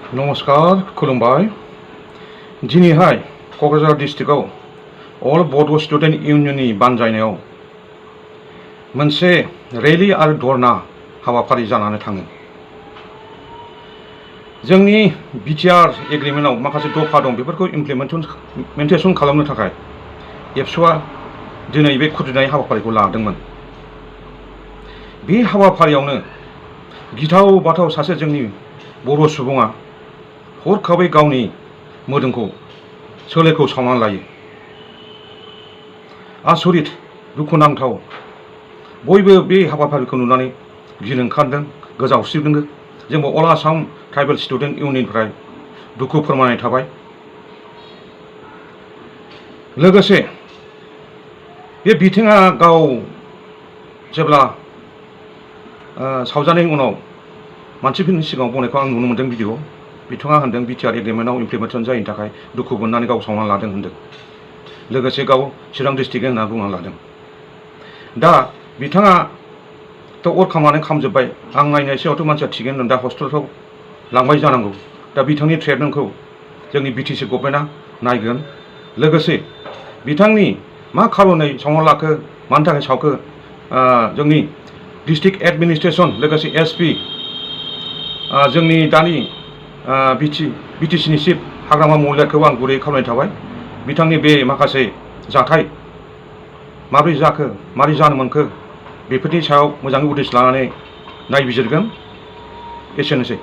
नमस्कार खुलुमबाय दिनैहाय क'क्राझार डिस्ट्रिक्टआव अल बड' स्टुडेन्ट इउनियननि बानजायनायाव मोनसे रेलि आरो धरना हाबाफारि जानानै थाङो। जोंनि बिटिआर एग्रिमेन्टआव माखासे दफा दं, बेफोरखौ इमप्लिमेन्टेसन खालामनो थाखाय एबसुआ दिनै बे खुद्रिनाय हाबाफारिखौ लादोंमोन। बे हाबाफारियावनो गिथाव बाथाव सासे जोंनि बर' सुबुङा हरखाबै गावनि मोदोमखौ सोलेरखौ सावनानै लायो। आसरित दुखुनांथाव। बयबो बे हाबाफारिखौ नुनानै गिनो ओंखारदों, गोजावस्रिदों। जोंबो अल आसाम ट्राइबेल स्टुडेन्ट इउनियननिफ्राय दुखु फोरमायनाय थाबाय। लोगोसे बे बिथिङा गाव जेब्ला सावजानायनि उनाव मानसिफोरनि सिगाङाव बुंनायखौ आं नुनो मोन्दों भिडिअ'। बिथाङा होनदों बिटिआर एग्रिमेन्टआव इमप्लिमेन्टेसन जायैनि थाखाय दुखु मोननानै गाव सावनानै लादों होनदों। लोगोसे गाव चिरां डिस्ट्रिक्ट होनना बुंनानै लादों। दा बिथाङाथ' अर खामनानै खामजोब्बाय। आं नायनाय सिगाङावथ' मानसिया थिगैनो दं, दा हस्पिटालाव लांबाय जानांगौ। दा बिथांनि ट्रिटमेन्टखौ जोंनि बिटिसि गभर्नमेन्टआ नायगोन। लोगोसे बिथांनि मा खारनै सावना लाखो, मानि थाखाय सावखो, जोंनि डिस्ट्रिक्ट एडमिनिस्ट्रेसन लोगोसे एसपि, जोंनि दानि बिटिसिनि चिफ हाग्रामा महिलारिखौ आं गुरै खावलायनाय थाबाय। बिथांनि बे माखासे जाथाय माबोरै जाखो, माबोरै जानो मोनखो, बेफोरनि सायाव मोजाङै उदिस लानानै नायबिजिरगोन। एसेनोसै।